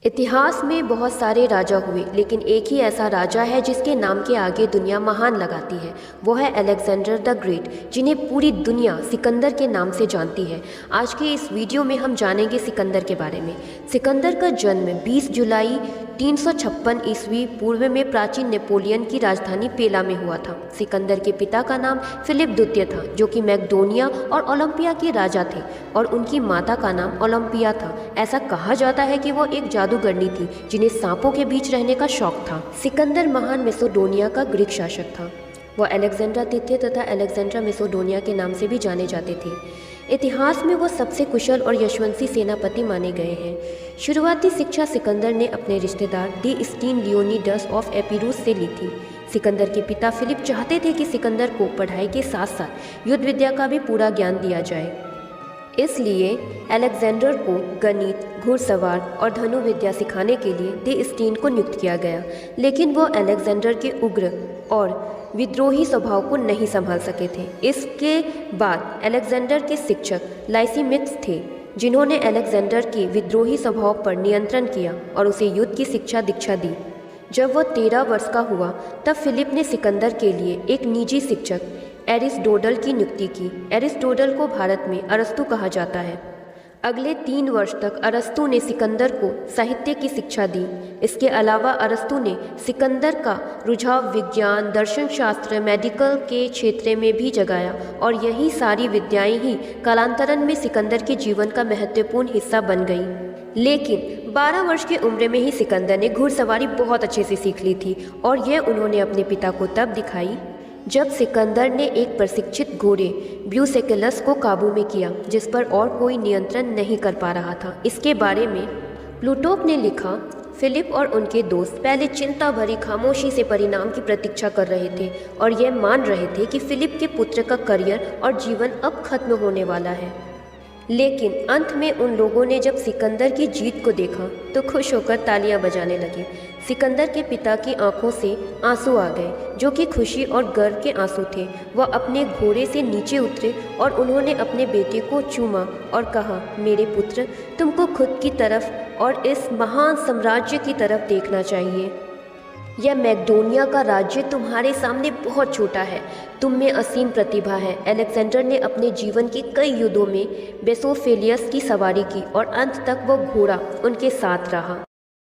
इतिहास में बहुत सारे राजा हुए, लेकिन एक ही ऐसा राजा है जिसके नाम के आगे दुनिया महान लगाती है। वो है अलेक्जेंडर द ग्रेट, जिन्हें पूरी दुनिया सिकंदर के नाम से जानती है। आज के इस वीडियो में हम जानेंगे सिकंदर के बारे में। सिकंदर का जन्म 20 जुलाई 356 ईस्वी पूर्व में प्राचीन नेपोलियन की राजधानी पेला में हुआ था। सिकंदर के पिता का नाम फिलिप द्वितीय था, जो कि मैक्डोनिया और ओलंपिया के राजा थे, और उनकी माता का नाम ओलंपिया था। ऐसा कहा जाता है कि वो एक जादूगरनी थी जिन्हें सांपों के बीच रहने का शौक था। सिकंदर महान मैसेडोनिया का ग्रीक शासक था। वह अलेक्जेंड्रा द्वितीय तथा अलेक्जेंड्रा मैसेडोनिया के नाम से भी जाने जाते थे। इतिहास में वो सबसे कुशल और यशस्वी सेनापति माने गए हैं। शुरुआती शिक्षा सिकंदर ने अपने रिश्तेदार डी लियोनिडस ऑफ एपिरूस से ली थी। सिकंदर के पिता फिलिप चाहते थे कि सिकंदर को पढ़ाई के साथ साथ युद्ध विद्या का भी पूरा ज्ञान दिया जाए। इसलिए अलेक्जेंडर को गणित, घुड़सवार और धनु विद्या सिखाने के लिए डी को नियुक्त किया गया, लेकिन वो अलेक्जेंडर के उग्र और विद्रोही स्वभाव को नहीं संभाल सके थे। इसके बाद अलेक्जेंडर के शिक्षक लाइसीमिक्स थे, जिन्होंने अलेक्जेंडर के विद्रोही स्वभाव पर नियंत्रण किया और उसे युद्ध की दीक्षा दी। जब वह 13 वर्ष का हुआ तब फिलिप ने सिकंदर के लिए एक निजी शिक्षक एरिस्टोटल की नियुक्ति की। एरिस्टोटल को भारत में अरस्तु कहा जाता है। अगले 3 वर्ष तक अरस्तु ने सिकंदर को साहित्य की शिक्षा दी। इसके अलावा अरस्तु ने सिकंदर का रुझाव विज्ञान, दर्शन शास्त्र, मेडिकल के क्षेत्र में भी जगाया, और यही सारी विद्याएं ही कालांतरण में सिकंदर के जीवन का महत्वपूर्ण हिस्सा बन गई। लेकिन 12 वर्ष की उम्र में ही सिकंदर ने घुड़सवारी बहुत अच्छे से सीख ली थी, और यह उन्होंने अपने पिता को तब दिखाई जब सिकंदर ने एक प्रशिक्षित घोड़े ब्यूसेकेलस को काबू में किया, जिस पर और कोई नियंत्रण नहीं कर पा रहा था। इसके बारे में प्लूटोक ने लिखा, फिलिप और उनके दोस्त पहले चिंता भरी खामोशी से परिणाम की प्रतीक्षा कर रहे थे, और यह मान रहे थे कि फिलिप के पुत्र का करियर और जीवन अब खत्म होने वाला है। लेकिन अंत में उन लोगों ने जब सिकंदर की जीत को देखा तो खुश होकर तालियां बजाने लगे। सिकंदर के पिता की आंखों से आंसू आ गए, जो कि खुशी और गर्व के आंसू थे। वह अपने घोड़े से नीचे उतरे और उन्होंने अपने बेटे को चूमा और कहा, मेरे पुत्र, तुमको खुद की तरफ और इस महान साम्राज्य की तरफ देखना चाहिए। यह मैक्डोनिया का राज्य तुम्हारे सामने बहुत छोटा है। तुम में असीम प्रतिभा है। अलेक्जेंडर ने अपने जीवन के कई युद्धों में बेसोफेलियस की सवारी की, और अंत तक वह घोड़ा उनके साथ रहा।